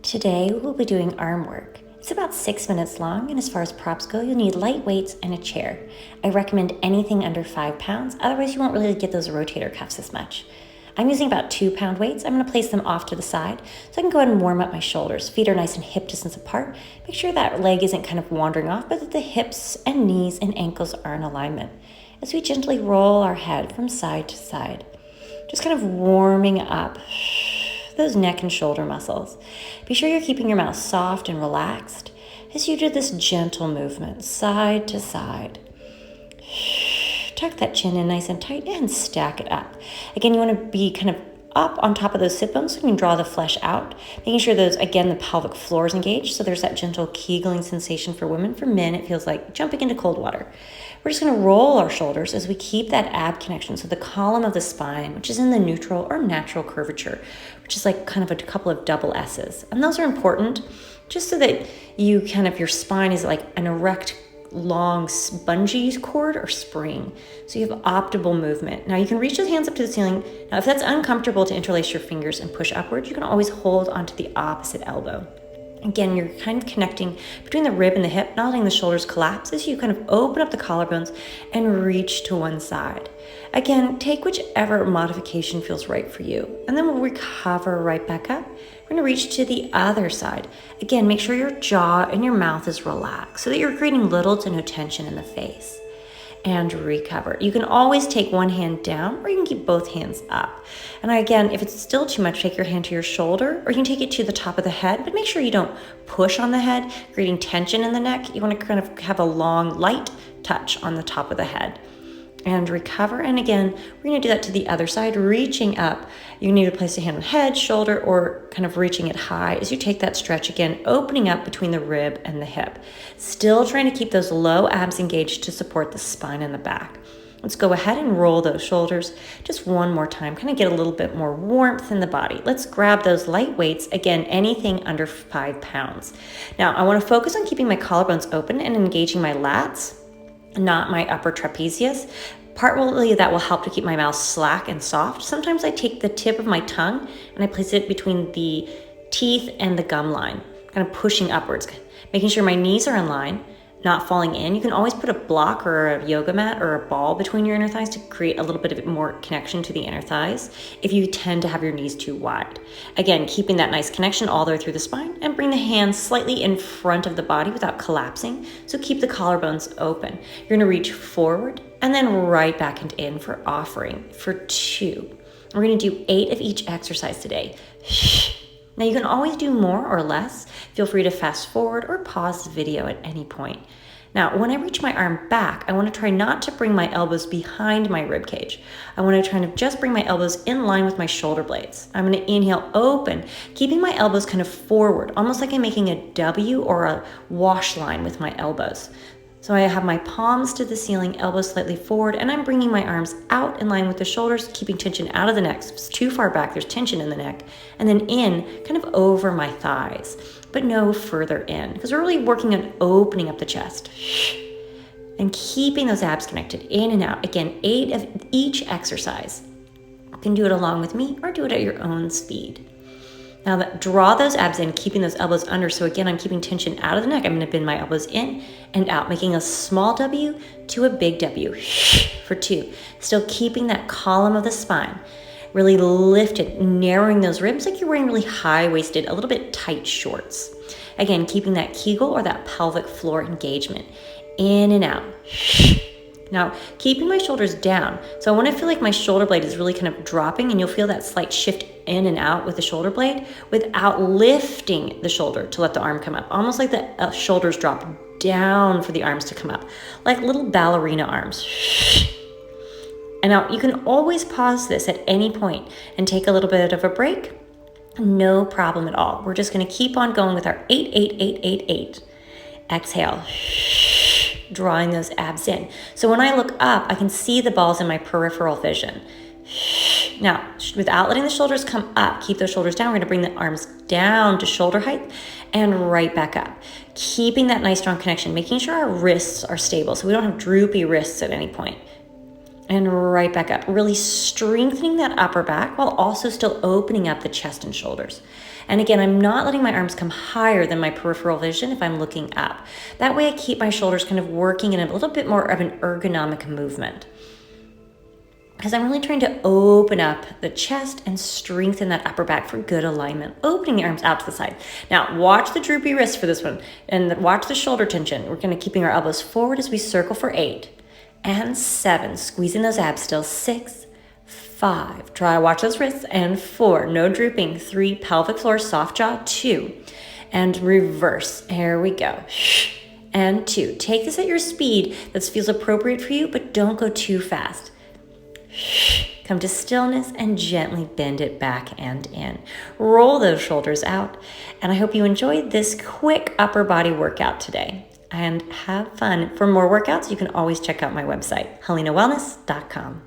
Today we'll be doing arm work. It's about 6 minutes long, and as far as props go, you'll need light weights and a chair. I recommend anything under 5 pounds, otherwise you won't really get those rotator cuffs as much. I'm using about 2-pound weights. I'm going to place them off to the side so I can go ahead and warm up my shoulders. Feet are nice and hip distance apart. Make sure that leg isn't kind of wandering off, but that the hips and knees and ankles are in alignment. As we gently roll our head from side to side, just kind of warming up those neck and shoulder muscles. Be sure you're keeping your mouth soft and relaxed as you do this gentle movement, side to side. Tuck that chin in nice and tight and stack it up. Again, you want to be kind of up on top of those sit bones so you can draw the flesh out, making sure those, again, the pelvic floor is engaged, so there's that gentle kegling sensation for women. For men, it feels like jumping into cold water. We're just going to roll our shoulders as we keep that ab connection, so the column of the spine, which is in the neutral or natural curvature, which is like kind of a couple of double S's. And those are important just so that your spine is like an erect, long bungee cord or spring, so you have optimal movement. Now you can reach those hands up to the ceiling. Now if that's uncomfortable to interlace your fingers and push upward, you can always hold onto the opposite elbow. Again, you're kind of connecting between the rib and the hip, not letting the shoulders collapse as you kind of open up the collarbones and reach to one side. Again, take whichever modification feels right for you, and then we'll recover right back up. We're going to reach to the other side. Again, make sure your jaw and your mouth is relaxed so that you're creating little to no tension in the face. And recover. You can always take one hand down, or you can keep both hands up. And again, if it's still too much, take your hand to your shoulder, or you can take it to the top of the head, but make sure you don't push on the head, creating tension in the neck. You want to kind of have a long, light touch on the top of the head. And recover. And again, we're going to do that to the other side, reaching up. You need to place a hand on head, shoulder, or kind of reaching it high as you take that stretch again, opening up between the rib and the hip. Still trying to keep those low abs engaged to support the spine and the back. Let's go ahead and roll those shoulders just one more time, kind of get a little bit more warmth in the body. Let's grab those light weights, again, anything under 5 pounds. Now, I want to focus on keeping my collarbones open and engaging my lats, not my upper trapezius. Partly that will help to keep my mouth slack and soft. Sometimes I take the tip of my tongue and I place it between the teeth and the gum line, kind of pushing upwards, making sure my knees are in line, not falling in. You can always put a block or a yoga mat or a ball between your inner thighs to create a little bit of more connection to the inner thighs if you tend to have your knees too wide. Again, keeping that nice connection all the way through the spine, and bring the hands slightly in front of the body without collapsing. So keep the collarbones open. You're going to reach forward and then right back and in for offering for 2. We're going to do 8 of each exercise today. Now you can always do more or less. Feel free to fast forward or pause the video at any point. Now, when I reach my arm back, I want to try not to bring my elbows behind my rib cage. I want to try to just bring my elbows in line with my shoulder blades. I'm going to inhale, open, keeping my elbows kind of forward, almost like I'm making a W or a wash line with my elbows. So I have my palms to the ceiling, elbows slightly forward, and I'm bringing my arms out in line with the shoulders, keeping tension out of the neck. If it's too far back, there's tension in the neck. And then in, kind of over my thighs, but no further in, because we're really working on opening up the chest. And keeping those abs connected in and out. Again, 8 of each exercise. You can do it along with me or do it at your own speed. Now draw those abs in, keeping those elbows under. So again, I'm keeping tension out of the neck. I'm going to bend my elbows in and out, making a small W to a big W for 2. Still keeping that column of the spine really lifted, narrowing those ribs like you're wearing really high-waisted, a little bit tight shorts. Again, keeping that Kegel or that pelvic floor engagement in and out. Now, keeping my shoulders down. So I want to feel like my shoulder blade is really kind of dropping, and you'll feel that slight shift in and out with the shoulder blade without lifting the shoulder to let the arm come up. Almost like the shoulders drop down for the arms to come up, like little ballerina arms. And now you can always pause this at any point and take a little bit of a break. No problem at all. We're just going to keep on going with our 8, 8, 8, 8, 8. Exhale. Drawing those abs in. So when I look up, I can see the balls in my peripheral vision. Now, without letting the shoulders come up, keep those shoulders down. We're going to bring the arms down to shoulder height and right back up. Keeping that nice strong connection, making sure our wrists are stable so we don't have droopy wrists at any point. And right back up, really strengthening that upper back while also still opening up the chest and shoulders. And again, I'm not letting my arms come higher than my peripheral vision if I'm looking up. That way I keep my shoulders kind of working in a little bit more of an ergonomic movement, because I'm really trying to open up the chest and strengthen that upper back for good alignment, opening the arms out to the side. Now, watch the droopy wrist for this one, and watch the shoulder tension. We're going to keeping our elbows forward as we circle for 8 and 7, squeezing those abs still. 6, 5, try watch those wrists, and 4, no drooping. 3, pelvic floor, soft jaw. 2, and reverse. Here we go. And 2. Take this at your speed that feels appropriate for you, but don't go too fast. Come to stillness and gently bend it back and in. Roll those shoulders out. And I hope you enjoyed this quick upper body workout today. And have fun. For more workouts, you can always check out my website, helenawellness.com.